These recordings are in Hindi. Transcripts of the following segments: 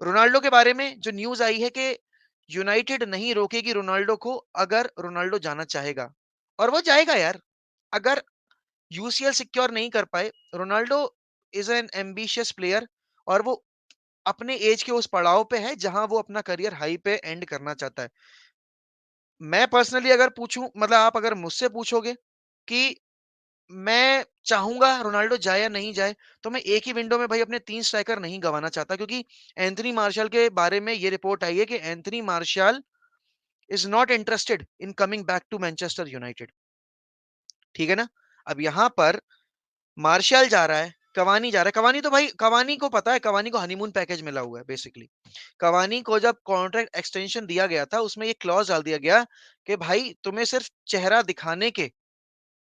रोनाल्डो के बारे में जो न्यूज़ आई है कि यूनाइटेड नहीं रोकेगी रोनाल्डो को अगर रोनाल्डो जाना चाहेगा। और वो जाएगा यार। अगर यूसीएल सिक्योर नहीं कर पाए, Ronaldo is an ambitious player और वो अपने एज के उस पड़ाव पे है जहां वो अपना करियर हाई पे एंड करना चाहता है। मैं पर्सनली अगर पूछूं, मतलब आप अगर मुझसे पूछोगे कि मैं चाहूंगा रोनाल्डो जाए या नहीं जाए, तो मैं एक ही विंडो में भाई अपने 3 स्ट्राइकर नहीं गंवाना चाहता, क्योंकि एंथनी मार्शल के बारे में ये रिपोर्ट आई है कि Anthony Martial is not interested in coming back to Manchester United. ठीक है ना? अब यहां पर मार्शल जा रहा है, कवानी जा रहा है। कवानी तो भाई, कवानी को पता है, कवानी को हनीमून पैकेज मिला हुआ है बेसिकली। कवानी को जब कॉन्ट्रैक्ट एक्सटेंशन दिया गया था, उसमें ये क्लॉज डाल दिया गया कि भाई तुम्हें सिर्फ चेहरा दिखाने के,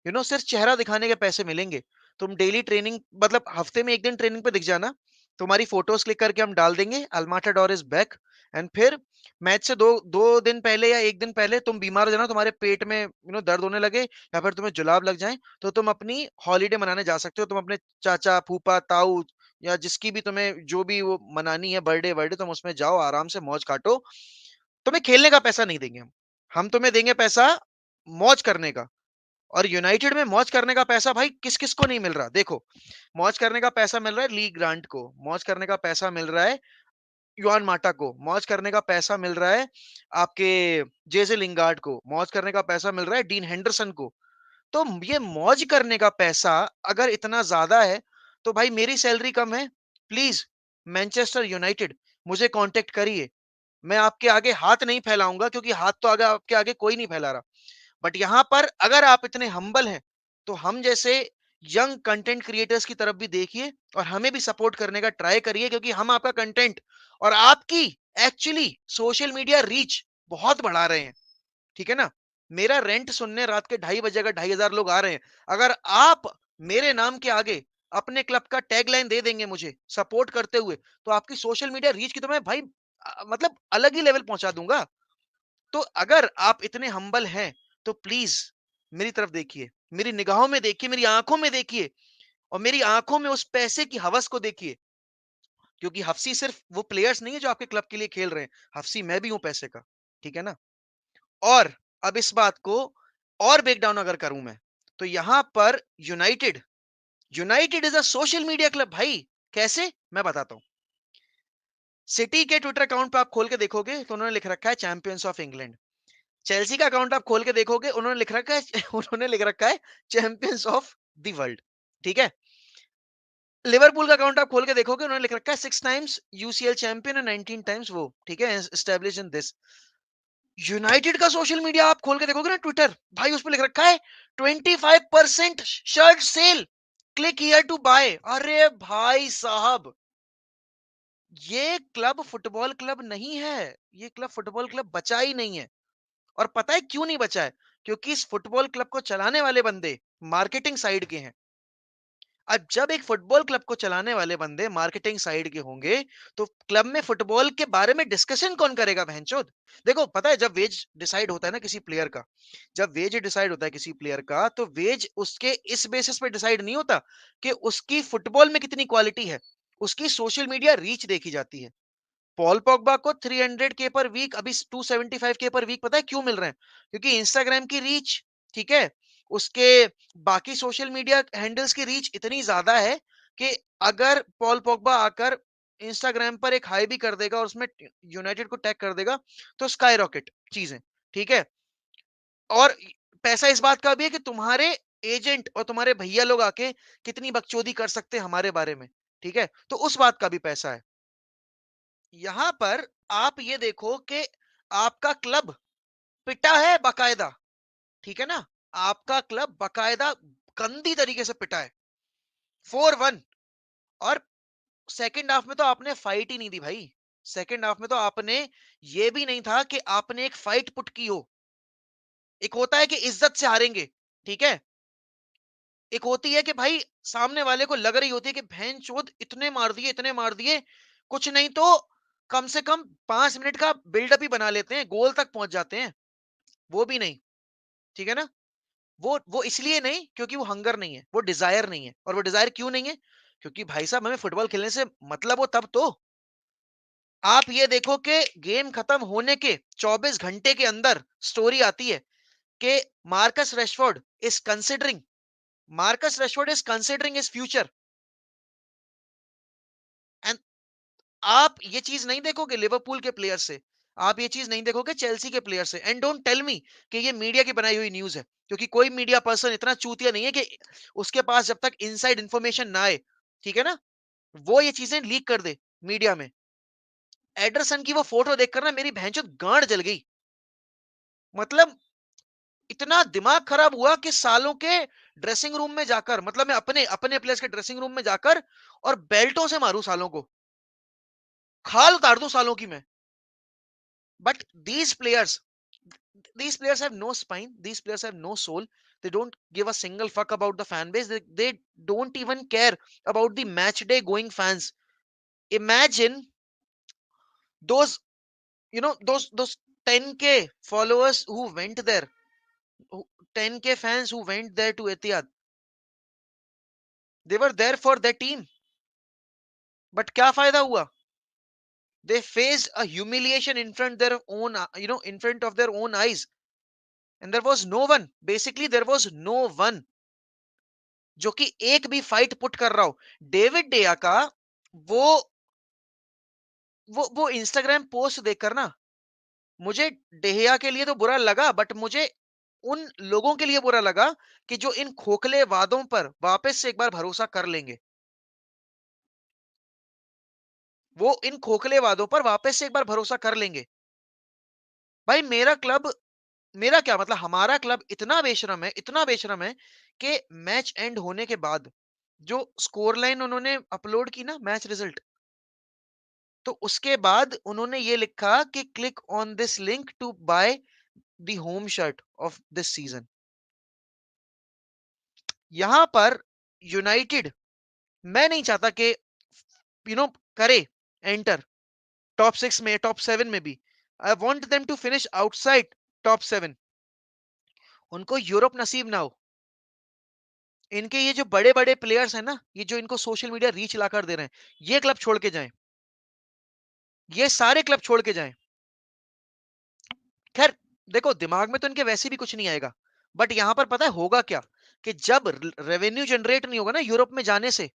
सिर्फ चेहरा दिखाने के पैसे मिलेंगे। तुम डेली ट्रेनिंग, मतलब हफ्ते में 1 दिन ट्रेनिंग पे दिख जाना, तुम्हारी फोटोज क्लिक करके हम डाल देंगे अल्माटा डोर इज बैक। एंड फिर मैच से दो दो दिन पहले या 1 दिन पहले तुम बीमार हो जाना, तुम्हारे पेट में दर्द होने लगे या फिर तुम्हें जुलाब लग जाए, तो तुम अपनी हॉलीडे मनाने जा सकते हो। तुम अपने चाचा फूफा ताऊ या जिसकी भी तुम्हें जो भी वो मनानी है, बर्थडे बर्थडे, तुम उसमें जाओ, आराम से मौज काटो। तुम्हें खेलने का पैसा नहीं देंगे हम तुम्हें देंगे पैसा मौज करने का। और यूनाइटेड में मौज करने का पैसा भाई किस किस को नहीं मिल रहा, देखो। मौज करने का पैसा मिल रहा है ली ग्रांट को, मौज करने का पैसा मिल रहा है युआन माटा को, मौज करने का पैसा मिल रहा है आपके जेजे लिंगार्ड को, मौज करने का पैसा मिल रहा है डीन हेंडरसन को। तो ये मौज करने का पैसा अगर इतना ज्यादा है, तो भाई मेरी सैलरी कम है, प्लीज मैनचेस्टर यूनाइटेड मुझे कांटेक्ट करिए। मैं आपके आगे हाथ नहीं फैलाऊंगा, क्योंकि हाथ तो आगे आपके आगे कोई नहीं फैला रहा। बट यहां पर अगर आप इतने हम्बल हैं, तो हम जैसे यंग कंटेंट क्रिएटर्स की तरफ भी देखिए और हमें भी सपोर्ट करने का ट्राई करिए, क्योंकि हम आपका कंटेंट और आपकी एक्चुअली सोशल मीडिया रीच बहुत बढ़ा रहे हैं। ठीक है ना? मेरा रेंट सुनने रात के 2:30 बजे अगर 2,500 लोग आ रहे हैं, अगर आप मेरे नाम के आगे अपने क्लब का टैगलाइन दे देंगे मुझे सपोर्ट करते हुए, तो आपकी सोशल मीडिया रीच की तो मैं भाई मतलब अलग ही लेवल पहुंचा दूंगा। तो अगर आप इतने हम्बल हैं, तो प्लीज मेरी तरफ देखिए, मेरी निगाहों में देखिए, मेरी आंखों में देखिए और मेरी आंखों में उस पैसे की हवस को देखिए। क्योंकि हफ्सी सिर्फ वो प्लेयर्स नहीं है जो आपके क्लब के लिए खेल रहे हैं, हफ्सी मैं भी हूं पैसे का। ठीक है ना? और अब इस बात को और ब्रेक डाउन अगर करूं मैं, तो यहां पर United United is a social media club भाई। कैसे, मैं बताता हूं। सिटी के ट्विटर अकाउंट पे आप खोल के देखोगे तो उन्होंने लिख रखा है चैंपियंस ऑफ इंग्लैंड। चेल्सी का अकाउंट आप खोल के देखोगे, उन्होंने लिख रखा है उन्होंने लिख रखा है चैंपियंस ऑफ द वर्ल्ड। ठीक है? लिवरपूल का अकाउंट आप खोल के देखोगे, उन्होंने लिख रखा है 6 times UCL champion and 19 times वो, ठीक है, एस्टेब्लिश इन दिस। यूनाइटेड का सोशल मीडिया आप खोल के देखोगे ना, ट्विटर, भाई उस पर लिख रखा है 25% shirt sale, click here to buy. अरे भाई साहब, ये क्लब फुटबॉल क्लब नहीं है। ये क्लब फुटबॉल क्लब बचा ही नहीं है। और पता है क्यों नहीं बचा है? क्योंकि इस फुटबॉल क्लब को चलाने वाले बंदे मार्केटिंग साइड के हैं। अब जब एक फुटबॉल क्लब को चलाने वाले बंदे मार्केटिंग साइड के होंगे, तो क्लब में फुटबॉल के बारे में डिस्कशन कौन करेगा बहनचोद? देखो, पता है जब वेज डिसाइड होता है ना किसी प्लेयर का, जब वेज डिसाइड होता है किसी प्लेयर का, तो वेज उसके इस बेसिस पे डिसाइड नहीं होता कि उसकी फुटबॉल में कितनी क्वालिटी है, उसकी सोशल मीडिया रीच देखी जाती है। पॉल पॉगबा को 300 के पर वीक, अभी 275 के पर वीक, पता है क्यों मिल रहे हैं? क्योंकि इंस्टाग्राम की रीच, ठीक है, उसके बाकी सोशल मीडिया हैंडल्स की रीच इतनी ज्यादा है कि अगर पॉल पॉगबा आकर इंस्टाग्राम पर एक हाई भी कर देगा और उसमें यूनाइटेड को टैग कर देगा, तो स्काई रॉकेट चीजें। ठीक है? और पैसा इस बात का भी है कि तुम्हारे एजेंट और तुम्हारे भैया लोग आके कितनी बकचोदी कर सकते हैं हमारे बारे में। ठीक है? तो उस बात का भी पैसा है। यहां पर आप ये देखो कि आपका क्लब पिटा है बकायदा। ठीक है ना? आपका क्लब बकायदा गंदी तरीके से पिटा है, 4-1। और सेकंड हाफ में तो आपने फाइट ही नहीं दी भाई। सेकंड हाफ में तो आपने ये भी नहीं था कि आपने एक फाइट पुट की हो। एक होता है कि इज्जत से हारेंगे, ठीक है, एक होती है कि भाई सामने वाले को लग रही होती है कि भैन चोद इतने मार दिए, इतने मार दिए, कुछ नहीं तो कम से कम 5 मिनट का बिल्डअप ही बना लेते हैं, गोल तक पहुंच जाते हैं। वो भी नहीं। ठीक है ना? वो इसलिए नहीं क्योंकि वो हंगर नहीं है, वो डिजायर नहीं है। और वो डिजायर क्यों नहीं है? क्योंकि भाई साहब हमें फुटबॉल खेलने से मतलब हो तब तो। आप ये देखो कि गेम खत्म होने के 24 घंटे के अंदर स्टोरी आती है कि Marcus रेशफोर्ड is considering Marcus रेशफोर्ड is considering his future. And आप ये चीज नहीं देखोगे लिवरपूल के प्लेयर से, आप ये चीज नहीं देखोगे चेल्सी के प्लेयर से। एंड डोंट टेल मी कि ये मीडिया की बनाई हुई न्यूज है, क्योंकि कोई मीडिया पर्सन इतना चूतिया नहीं है कि उसके पास जब तक इनसाइड इंफॉर्मेशन ना आए, ठीक है ना, वो ये चीजें लीक कर दे मीडिया में। एडरसन की वो फोटो देखकर ना मेरी भैंचोद गांड जल गई। मतलब इतना दिमाग खराब हुआ कि सालों के ड्रेसिंग रूम में जाकर, मतलब मैं अपने अपने प्लेयर्स के ड्रेसिंग रूम में जाकर और बेल्टों से मारूं सालों को, खाल उतार दूं सालों की मैं। But these players have no spine, these players have no soul, they don't give a single fuck about the fan base, they don't even care about the match day going fans. Imagine those, those 10k followers who went there, 10k fans who went there to Etihad, they were there for their team, but क्या फायदा हुआ? They faced a humiliation in front their own, in front of their own eyes, and there was no one, basically there was no one जो कि एक भी फाइट पुट कर रहा हो। डेविड डेया का वो वो इंस्टाग्राम पोस्ट देखकर ना, मुझे डेहिया के लिए तो बुरा लगा, बट मुझे उन लोगों के लिए बुरा लगा कि जो इन खोखले वादों पर वापस से एक बार भरोसा कर लेंगे। वो इन खोखले वादों पर वापस से एक बार भरोसा कर लेंगे। भाई मेरा क्या मतलब, हमारा क्लब इतना बेशरम है, इतना बेशरम है कि मैच एंड होने के बाद जो स्कोर लाइन उन्होंने अपलोड की ना, मैच रिजल्ट, तो उसके बाद उन्होंने ये लिखा कि click on this link to buy the home shirt of this season. यहां पर यूनाइटेड, मैं नहीं चाहता कि यू नो करे एंटर टॉप 6 में, टॉप 7 में भी। I want them to finish outside top 7। उनको यूरोप नसीब ना हो। इनके ये जो बड़े बड़े प्लेयर्स हैं ना, ये जो इनको सोशल मीडिया रीच लाकर दे रहे हैं, ये क्लब छोड़ के जाएं, ये सारे क्लब छोड़ के जाएं। खैर, देखो दिमाग में तो इनके वैसे भी कुछ नहीं आएगा, बट यहां पर पता है होगा क्या, कि जब रेवेन्यू जनरेट नहीं होगा ना यूरोप में जाने से,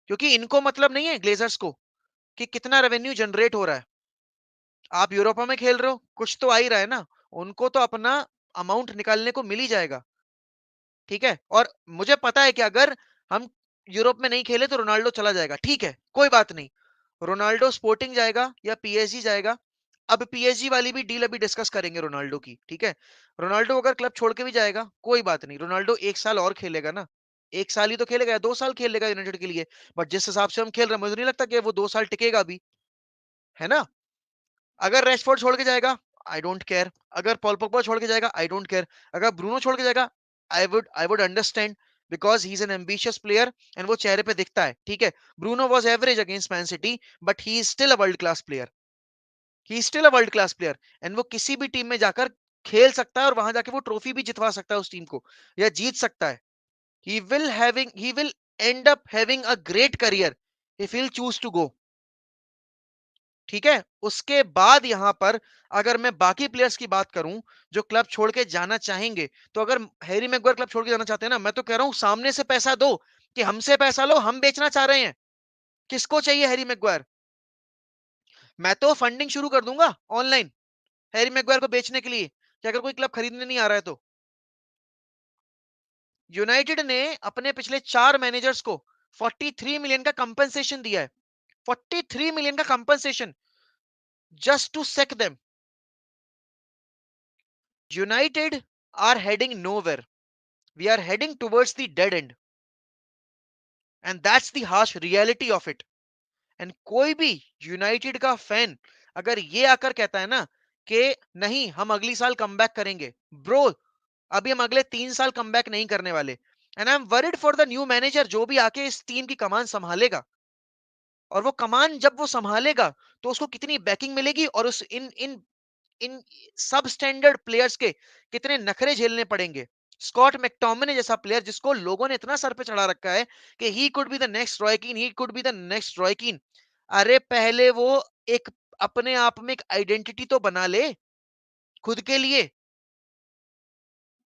क्योंकि इनको मतलब नहीं है ग्लेजर्स को कि कितना रेवेन्यू जनरेट हो रहा है। आप यूरोपा में खेल रहे हो, कुछ तो आ ही रहा है ना, उनको तो अपना अमाउंट निकालने को मिल ही जाएगा। ठीक है, और मुझे पता है कि अगर हम यूरोप में नहीं खेले तो रोनाल्डो चला जाएगा, ठीक है, कोई बात नहीं। रोनाल्डो स्पोर्टिंग जाएगा या पीएसजी जाएगा। अब पीएसजी वाली भी डील अभी डिस्कस करेंगे रोनाल्डो की, ठीक है। रोनाल्डो अगर क्लब छोड़ के भी जाएगा कोई बात नहीं, रोनाल्डो एक साल और खेलेगा ना, एक साल ही तो खेलेगा या 2 साल खेलेगा यूनाइटेड के लिए। बट जिस हिसाब से हम खेल रहे हैं, मुझे नहीं लगता कि वो 2 साल टिकेगा भी, है ना। अगर रेशफोर्ड छोड़ के जाएगा, आई डोंट केयर। अगर पॉल पोग्बा छोड़ के जाएगा, आई डोंट केयर। अगर ब्रूनो छोड़ के जाएगा, I would understand, because he is an ambitious player and वो चेहरे पे दिखता है, ठीक है। Bruno was average against man city, but he is still a world class player, he is still a world class player. And वो किसी भी टीम में जाकर खेल सकता है और वहां जाके वो ट्रॉफी भी जितवा सकता है उस टीम को, या जीत सकता है। He will end up having a great career if he will choose to go, ठीक है। उसके बाद यहां पर अगर मैं बाकी प्लेयर्स की बात करूं जो क्लब छोड़ के जाना चाहेंगे, तो अगर हैरी मैग्वायर क्लब छोड़ के जाना चाहते हैं ना, मैं तो कह रहा हूं सामने से पैसा दो, कि हमसे पैसा लो, हम बेचना चाह रहे हैं। किसको चाहिए हैरी मैग्वायर? मैं तो फंडिंग शुरू कर दूंगा ऑनलाइन हैरी मैग्वायर को बेचने के लिए, कि अगर कोई क्लब खरीदने नहीं आ रहा है तो। यूनाइटेड ने अपने पिछले 4 मैनेजर्स को 43 मिलियन का कंपनसेशन दिया है, 43 मिलियन का compensation, just to sack them. United are heading nowhere. We are heading towards the dead end. And that's the harsh reality of it. And कोई भी यूनाइटेड का फैन अगर ये आकर कहता है ना कि नहीं हम अगली साल कम करेंगे, ब्रो, अभी हम अगले 3 साल कम नहीं करने वाले। And I am worried for the new manager जो भी आके इस टीम की कमान संभालेगा। और वो कमान जब वो संभालेगा तो उसको कितनी बैकिंग मिलेगी, और उस इन इन इन सब स्टैंडर्ड प्लेयर्स के कितने नखरे झेलने पड़ेंगे। स्कॉट मैकटोमिने जैसा प्लेयर जिसको लोगों ने इतना सर पे चढ़ा रखा है कि he could be the next Roy Keane, he could be the next Roy Keane. अरे पहले वो एक अपने आप में एक आइडेंटिटी तो बना ले खुद के लिए।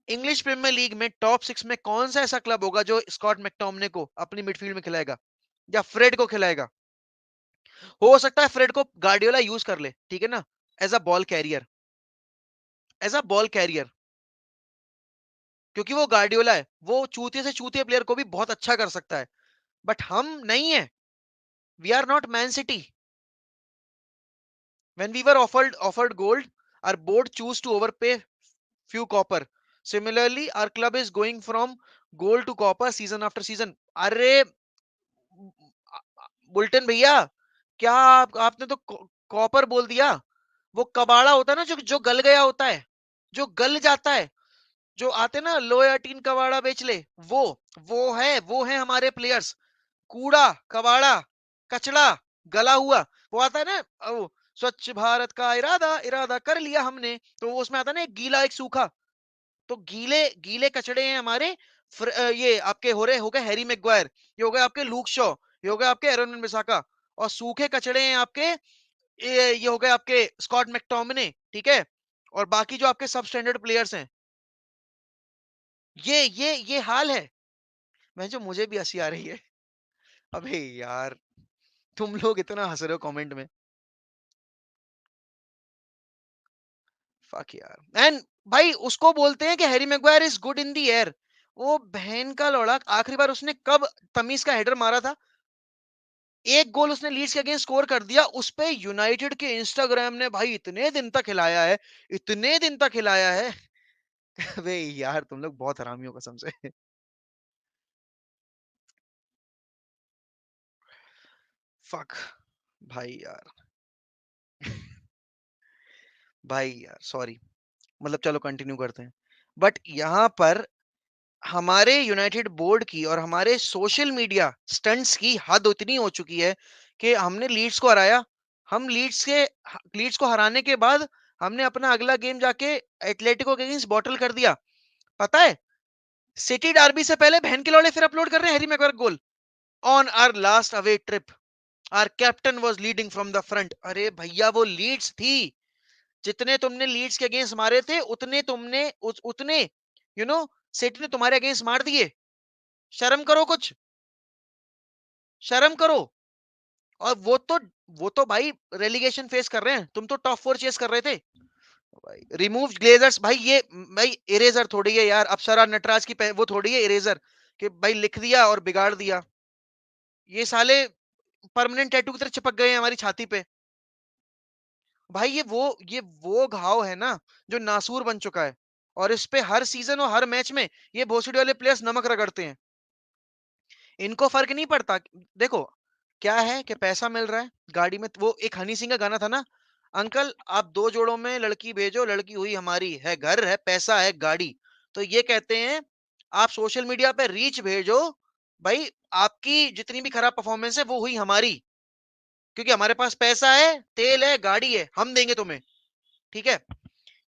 इंग्लिश प्रीमियर लीग में टॉप 6 में कौन सा ऐसा क्लब होगा जो स्कॉट मैकटोमने को अपनी मिडफील्ड में खिलाएगा या फ्रेड को खिलाएगा? हो सकता है फ्रेड को गार्डियोला यूज कर ले, ठीक है ना, as a ball carrier, as a ball carrier, क्योंकि वो गार्डियोला है, वो चूतिए से चूतिए प्लेयर को भी बहुत अच्छा कर सकता है। बट हम नहीं है, we are not Man City. When we were offered gold, our board choose to overpay few copper. Similarly, our club is going from gold to copper season after season. अरे बुल्टन भैया, क्या आपने तो कॉपर बोल दिया। वो कबाड़ा होता है ना, जो जो गल गया होता है, जो गल जाता है, जो आते ना लोया टीन कबाड़ा बेच ले, वो वो है हमारे प्लेयर्स। कूड़ा, कबाड़ा, कचड़ा, गला हुआ, वो आता है ना, वो स्वच्छ भारत का इरादा इरादा कर लिया हमने, तो वो उसमें आता है ना एक गीला एक सूखा। तो गीले गीले कचड़े हैं हमारे। ये आपके हो गए हैरी मैग्वायर, ये हो गए आपके लूक शॉ, ये हो गए आपके एरोन बिसाका। और सूखे कचड़े हैं आपके ये हो गए आपके स्कॉट मैकटोमिने, ठीक है। और बाकी जो आपके सब स्टैंडर्ड प्लेयर्स हैं, ये हाल है। मैं जो मुझे भी हंसी आ रही है। अबे यार, तुम लोग इतना हंस रहे हो कमेंट में। फक यार। एंड भाई उसको बोलते हैं कि Harry Maguire is good in the air. वो बहन का लौड़ा, आखिरी बार उसने कब तमीज का हेडर मारा था? एक गोल उसने लीड्स के अगेंस्ट स्कोर कर दिया, उस पे यूनाइटेड के इंस्टाग्राम ने भाई इतने दिन तक हिलाया है, इतने दिन तक हिलाया है। वे यार तुम लोग बहुत हरामी हो कसम से। फक भाई यार। भाई यार सॉरी, मतलब चलो कंटिन्यू करते हैं। बट यहाँ पर हमारे यूनाइटेड बोर्ड की और हमारे सोशल मीडिया स्टंट्स की हद इतनी हो चुकी है कि हमने लीड्स को हराया। हम लीड्स को हराने के बाद हमने अपना अगला गेम जाके एटलेटिको के अगेंस्ट बॉटल कर दिया। पता है, सिटी डार्बी से पहले बहन के लौड़े फिर अपलोड कर रहे हैं Harry Maguire goal on our last away trip, our captain was leading from the front. अरे भैया वो लीड्स थी, जितने तुमने लीड्स के अगेंस्ट मारे थे उतने तुमने उतने यू नो सिटी ने तुम्हारे अगेंस्ट मार दिए। शर्म करो कुछ, शर्म करो। और वो तो भाई रेलीगेशन फेस कर रहे हैं, तुम तो टॉप 4 चेस कर रहे थे। भाई रिमूव ग्लेजर्स, भाई ये भाई इरेजर थोड़ी है यार, अप्सरा नटराज की वो थोड़ी है इरेजर कि भाई लिख दिया और बिगाड़ दिया। ये साले परमानेंट टैटू की तरह चिपक गए हैं हमारी छाती पे। भाई ये वो घाव है ना, जो नासूर बन चुका है। और इस पे हर सीजन और हर मैच में ये भोसड़ी वाले प्लेयर्स नमक रगड़ते हैं। इनको फर्क नहीं पड़ता। देखो क्या है कि पैसा मिल रहा है गाड़ी में, वो एक हनी सिंह का गाना था ना, अंकल आप दो जोड़ों में लड़की भेजो, लड़की हुई हमारी, है घर है पैसा है गाड़ी। तो ये कहते हैं आप सोशल मीडिया पे रीच भेजो, भाई आपकी जितनी भी खराब परफॉर्मेंस है वो हुई हमारी, क्योंकि हमारे पास पैसा है, तेल है, गाड़ी है, हम देंगे तुम्हें, ठीक है।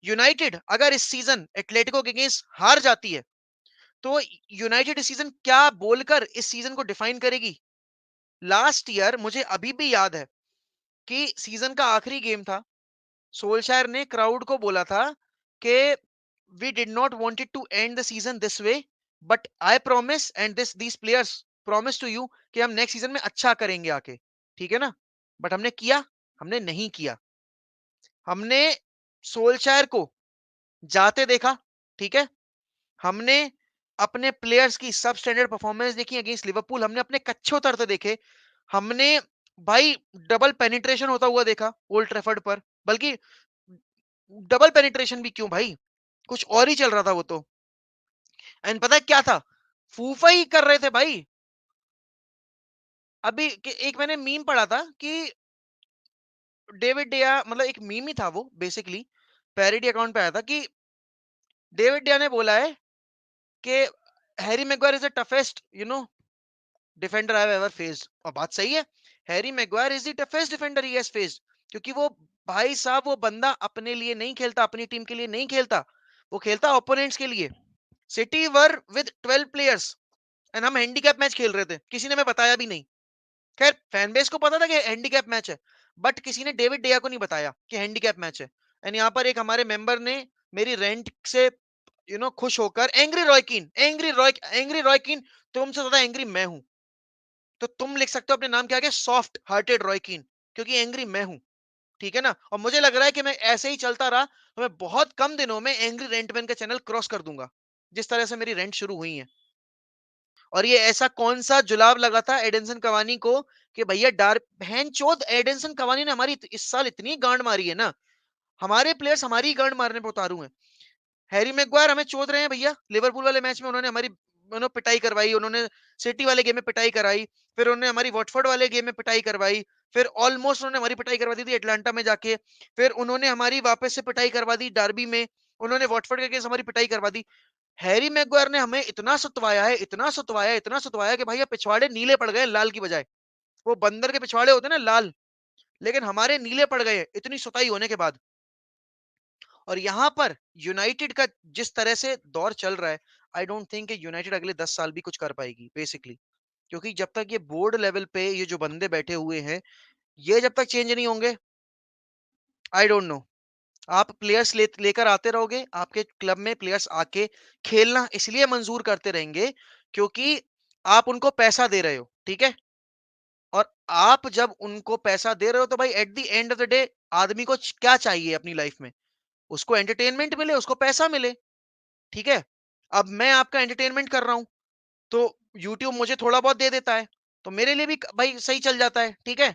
यूनाइटेड अगर इस सीजन एटलेटिको के अगेंस्ट हार जाती है, तो यूनाइटेड इस सीजन क्या बोलकर इस सीजन को डिफाइन करेगी? लास्ट ईयर मुझे अभी भी याद है कि सीजन का आखिरी गेम था, सोल्शायर ने क्राउड को बोला था कि we did not wanted to end the season this way, but I promise and these players promise to you कि हम नेक्स्ट सीजन में अच्छा करेंगे आके, ठीक है ना। बट हमने किया? हमने नहीं किया। हमने सोल्शायर को जाते देखा, ठीक है। हमने अपने प्लेयर्स की सब स्टैंडर्ड परफॉर्मेंस देखी अगेंस्ट लिवरपूल, हमने अपने कच्चे उतरते देखे। हमने भाई डबल पेनिट्रेशन होता हुआ देखा ओल्ड ट्रैफर्ड पर, बल्कि डबल पेनिट्रेशन भी क्यों भाई, कुछ और ही चल रहा था वो तो। एंड पता है क्या था, फूफा ही कर रहे थे भाई। अभी एक मैंने मीम पढ़ा था कि डेविड डेया, मतलब एक मीम ही था वो बेसिकली, पैरोडी अकाउंट पे आया था कि डेविड डेया ने बोला है कि Harry Maguire is the toughest defender I have ever faced. और बात सही है, Harry Maguire is the toughest defender he has faced, क्योंकि वो भाई साहब वो बंदा अपने लिए नहीं खेलता, अपनी टीम के लिए नहीं खेलता, वो खेलता ओपोनेंट्स के लिए। City were with 12 players and हम हैंडीकैप मैच खेल रहे थे, किसी ने हमें बताया भी नहीं। खैर फैन बेस को पता था कि हैंडीकैप मैच है, बट किसी ने डेविड डेया को नहीं बताया कि हैंडीकैप मैच है। एंड यहाँ पर एक हमारे मेंबर ने मेरी रेंट से खुश होकर एंग्री रॉयकीन, तुमसे ज्यादा एंग्री मैं हूं, तो तुम लिख सकते हो अपने नाम के आगे सॉफ्ट हार्टेड रॉयकीन, क्योंकि एंग्री मैं हूं। ठीक है ना? और मुझे लग रहा है कि मैं ऐसे ही चलता रहा तो मैं बहुत कम दिनों में एंग्री रेंटमैन का चैनल क्रॉस कर दूंगा, जिस तरह से मेरी रेंट शुरू हुई है। और ये ऐसा कौन सा जुलाब लगा था एडिनसन कवानी को कि भैया डार बहन चोद एडिनसन कवानी ने हमारी इस साल इतनी गांड मारी है ना, हमारे प्लेयर्स हमारी गांड मारने पे उतारू हैं। हैरी मैग्वायर हमें चोद रहे हैं भैया, लिवरपूल वाले मैच में उन्होंने हमारी पिटाई करवाई, उन्होंने सिटी वाले गेम में पिटाई कराई, फिर उन्होंने हमारी वॉटफोर्ड वाले गेम में पिटाई करवाई, फिर ऑलमोस्ट उन्होंने हमारी पिटाई करवा दी थी एटलांटा में जाके, फिर उन्होंने हमारी वापस से पिटाई करवा दी डार्बी में, उन्होंने वॉटफोर्ड के अगेंस्ट हमारी पिटाई करवा दी। हैरी मैग्वायर ने हमें इतना सतवाया है, इतना सतवाया, इतना सतवाया कि भैया पिछवाड़े नीले पड़ गए लाल की बजाय। वो बंदर के पिछवाड़े होते हैं ना लाल, लेकिन हमारे नीले पड़ गए इतनी सुताई होने के बाद। और यहाँ पर यूनाइटेड का जिस तरह से दौर चल रहा है, आई डोंट थिंक यूनाइटेड अगले 10 साल भी कुछ कर पाएगी बेसिकली, क्योंकि जब तक ये बोर्ड लेवल पे ये जो बंदे बैठे हुए हैं, ये जब तक चेंज नहीं होंगे, आई डोंट नो। आप प्लेयर्स लेकर आते रहोगे, आपके क्लब में प्लेयर्स आके खेलना इसलिए मंजूर करते रहेंगे क्योंकि आप उनको पैसा दे रहे हो, ठीक है? और आप जब उनको पैसा दे रहे हो तो भाई at the end of the day आदमी को क्या चाहिए अपनी लाइफ में? उसको एंटरटेनमेंट मिले, उसको पैसा मिले, ठीक है? अब मैं आपका एंटरटेनमेंट कर रहा हूं, तो यूट्यूब मुझे थोड़ा बहुत दे देता है, तो मेरे लिए भी भाई सही चल जाता है, ठीक है?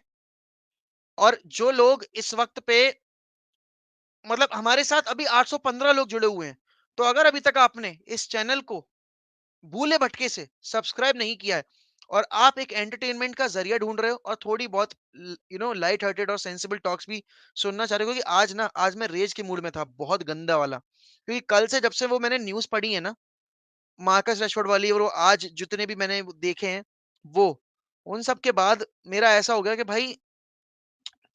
और जो लोग इस वक्त पे मतलब हमारे साथ अभी 815 लोग जुड़े हुए हैं, तो अगर अभी तक आपने इस चैनल को भूले भटके से सब्सक्राइब नहीं किया है और आप एक एंटरटेनमेंट का जरिया ढूंढ रहे हो और थोड़ी बहुत लाइट हार्टेड और सेंसिबल टॉक्स भी सुनना चाह रहे हो, क्योंकि आज मैं रेज के मूड में था, बहुत गंदा वाला, क्योंकि कल से जब से वो मैंने न्यूज पढ़ी है ना, मार्कस रैशफोर्ड वाली, और वो आज जितने भी मैंने देखे हैं वो, उन सब के बाद मेरा ऐसा हो गया कि भाई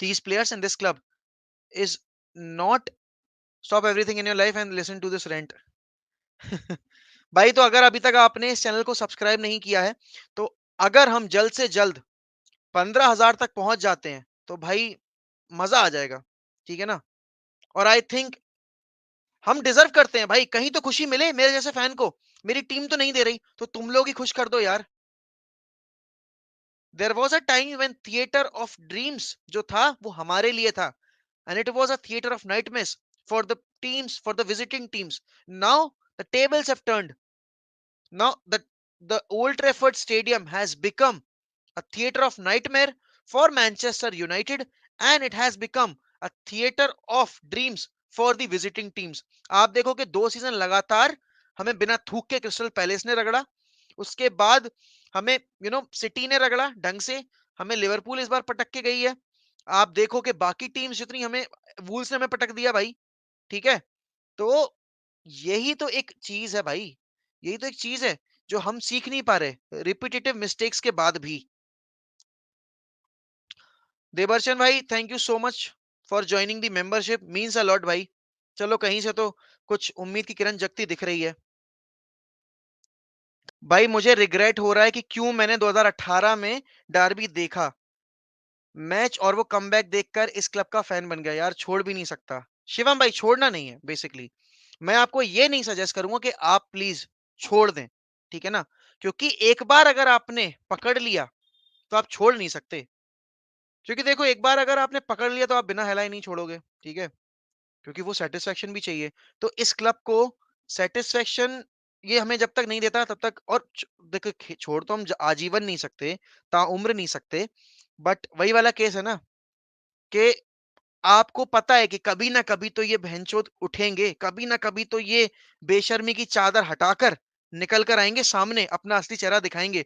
these players in this club is not stop everything in your life and listen to this rant. भाई तो अगर अभी तक आपने इस चैनल को सब्सक्राइब नहीं किया है, तो अगर हम जल्द से जल्द 15,000 तक पहुंच जाते हैं तो भाई मजा आ जाएगा, ठीक है ना? और आई थिंक हम डिजर्व करते हैं भाई, कहीं तो खुशी मिले मेरे जैसे फैन को। मेरी टीम तो नहीं दे रही, तो तुम लोग ही खुश कर दो यार। There was a time when theatre of dreams जो था वो हमारे लिए था, and it was a theater of nightmares for the teams, for the visiting teams. Now the tables have turned. Now the Old Trafford Stadium has become a theater of nightmare for Manchester United, and it has become a theater of dreams for the visiting teams. आप देखो कि 2 सीजन लगातार हमें बिना थूक के क्रिस्टल पैलेस ने रगड़ा, उसके बाद हमें सिटी ने रगड़ा ढंग से, हमें लिवरपूल इस बार पटक के गई है। आप देखो कि बाकी टीम्स जितनी हमें, वूल्स ने हमें पटक दिया भाई, ठीक है? तो यही तो एक चीज है भाई, यही तो एक चीज है जो हम सीख नहीं पा रहे रिपीटेटिव मिस्टेक्स के बाद भी। देवर्शन भाई, thank you so much for joining the membership, means a lot भाई। चलो कहीं से तो कुछ उम्मीद की किरण जगती दिख रही है। भाई मुझे रिग्रेट हो रहा है कि क्यों मैंने 2018 में डार्बी देखा मैच और वो कमबैक देखकर इस क्लब का फैन बन गया यार, छोड़ भी नहीं सकता। शिवम भाई छोड़ना नहीं है बेसिकली, मैं आपको ये नहीं सजेस्ट करूंगा कि आप प्लीज छोड़ दें, ठीक है ना? क्योंकि एक बार अगर आपने पकड़ लिया तो आप छोड़ नहीं सकते, क्योंकि देखो एक बार अगर आपने पकड़ लिया तो आप बिना हिलाए नहीं छोड़ोगे, ठीक है? क्योंकि वो सेटिस्फेक्शन भी चाहिए। तो इस क्लब को सेटिस्फेक्शन ये हमें जब तक नहीं देता तब तक, और देखो छोड़ तो हम आजीवन नहीं सकते, ताउम्र नहीं सकते, बट वही वाला केस है ना कि आपको पता है कि कभी ना कभी तो ये बहनचोद उठेंगे, कभी ना कभी तो ये बेशर्मी की चादर हटाकर निकल कर आएंगे सामने, अपना असली चेहरा दिखाएंगे।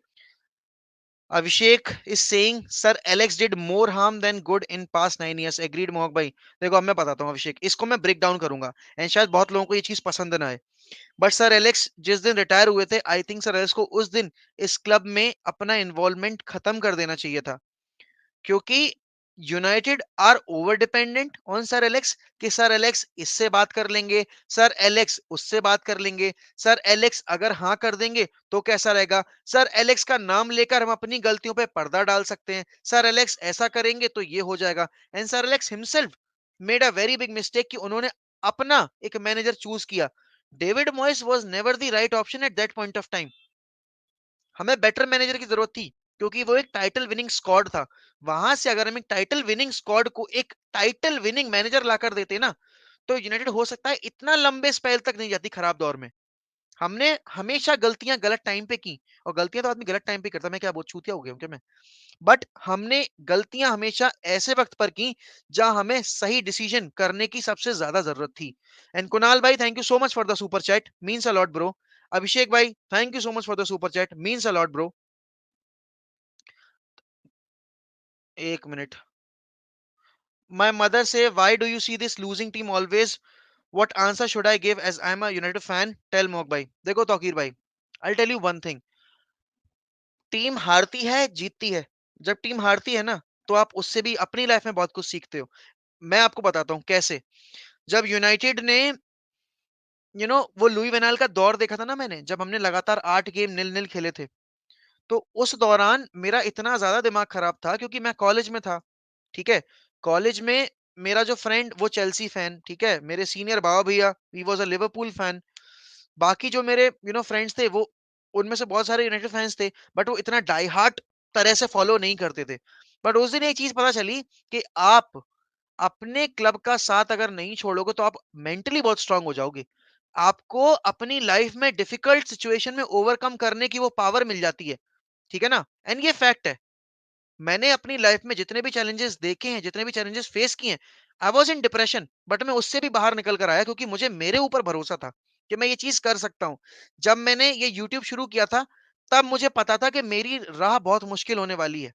Abhishek is saying sir Alex did more harm than good in past 9 years। Agreed Mohak भाई। देखो अब मैं बताता हूँ अभिषेक, इसको मैं ब्रेक डाउन करूंगा एंड शायद बहुत लोगों को ये चीज पसंद ना आए, बट सर एलेक्स जिस दिन रिटायर हुए थे, आई थिंक सर एलेक्स को उस दिन इस क्लब में अपना इन्वॉल्वमेंट खत्म कर देना चाहिए था, क्योंकि United are over dependent on sir Alex कि सर एलेक्स इससे बात कर लेंगे, सर एलेक्स उससे बात कर लेंगे, सर एलेक्स अगर हाँ कर देंगे तो कैसा रहेगा, सर एलेक्स का नाम लेकर हम अपनी गलतियों पे पर्दा डाल सकते हैं, सर एलेक्स ऐसा करेंगे तो ये हो जाएगा। And sir Alex himself made a very big mistake कि उन्होंने अपना एक मैनेजर चूज किया। David Moyes was never the right option at that point of time. हमें बेटर मैनेजर की जरूरत थी क्योंकि वो एक टाइटल विनिंग स्क्वाड था। वहां से अगर हम एक टाइटल विनिंग स्क्वाड को एक टाइटल विनिंग मैनेजर लाकर देते ना, तो यूनाइटेड हो सकता है इतना लंबे स्पेल तक नहीं जाती खराब दौर में। हमने हमेशा गलतियां गलत टाइम पे की, और गलतियां तो आदमी गलत टाइम पे करता है। मैं क्या बहुत छूतिया हो गया हूं क्या मैं? बट हमने गलतियां हमेशा ऐसे वक्त पर की जहां हमें सही डिसीजन करने की सबसे ज्यादा जरूरत थी। एंड कुणाल भाई, thank you so much for the super chat, means a lot bro. Abhishek भाई, thank you so much for the super chat, means a lot bro. एक minute. My mother say why do you see this losing team always, what answer should I give as I am a United fan, tell Mohak भाई। देखो तौकीर भाई, I tell you one thing, team हारती है जीतती है। जब टीम हारती है ना, तो आप उससे भी अपनी लाइफ में बहुत कुछ सीखते हो। मैं आपको बताता हूँ कैसे। जब यूनाइटेड ने वो लुई वेनाल का दौर देखा था ना मैंने, जब हमने लगातार 8 गेम नील नील खेले थे, तो उस दौरान मेरा इतना ज्यादा दिमाग खराब था क्योंकि मैं कॉलेज में था। ठीक है, कॉलेज में मेरा जो फ्रेंड वो चेल्सी फैन, ठीक है, मेरे सीनियर बाबा भैया he was a Liverpool fan. बाकी जो मेरे फ्रेंड्स थे वो, उनमें से बहुत सारे यूनाइटेड फैंस थे, बट वो इतना डाई हार्ट तरह से फॉलो नहीं करते थे। बट उस दिन एक चीज पता चली कि आप अपने क्लब का साथ अगर नहीं छोड़ोगे तो आप मेंटली बहुत स्ट्रांग हो जाओगे। आपको अपनी लाइफ में डिफिकल्ट सिचुएशन में ओवरकम करने की वो पावर मिल जाती है। ठीक है ना? एंड ये फैक्ट है। मैंने अपनी लाइफ में जितने भी चैलेंजेस देखे हैं, जितने भी चैलेंजेस फेस किए हैं, I was in depression, but मैं उससे भी बाहर निकल कर आया क्योंकि मुझे मेरे ऊपर भरोसा था कि मैं ये चीज कर सकता हूँ। जब मैंने ये यूट्यूब शुरू किया था, तब मुझे पता था कि मेरी राह बहुत मुश्किल होने वाली है।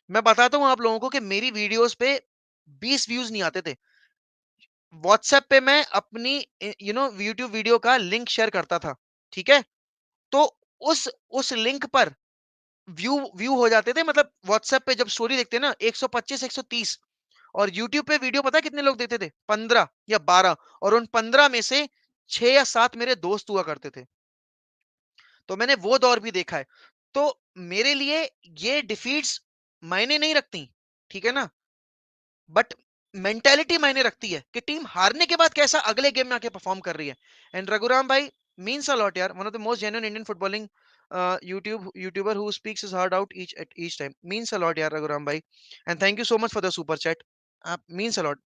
मैं बताता हूँ आप लोगों को कि मेरी वीडियोस पे 20 व्यूज नहीं आते थे। व्हाट्सएप पे मैं अपनी यूट्यूब वीडियो का लिंक शेयर करता था। ठीक है, तो उस लिंक पर व्यू व्यू हो जाते थे, मतलब व्हाट्सएप पे जब स्टोरी देखते ना 125 130, और यूट्यूब पे वीडियो पता है कितने लोग देते थे? 15 या 12, और उन 15 में से 6 या 7 मेरे दोस्त हुआ करते थे। तो मैंने वो दौर भी देखा है। तो मेरे लिए ये डिफीट्स मायने नहीं रखती, ठीक है ना? बट मेंटालिटी मायने रखती है कि टीम हारने के बाद कैसा अगले गेम में आके परफॉर्म कर रही है। एंड रघुराम भाई मीन्स अ लॉट यार, one of the most genuine Indian footballing YouTuber who speaks his heart out each time, means a lot यार रघुराम भाई। And thank you so much for the super chat, means a lot.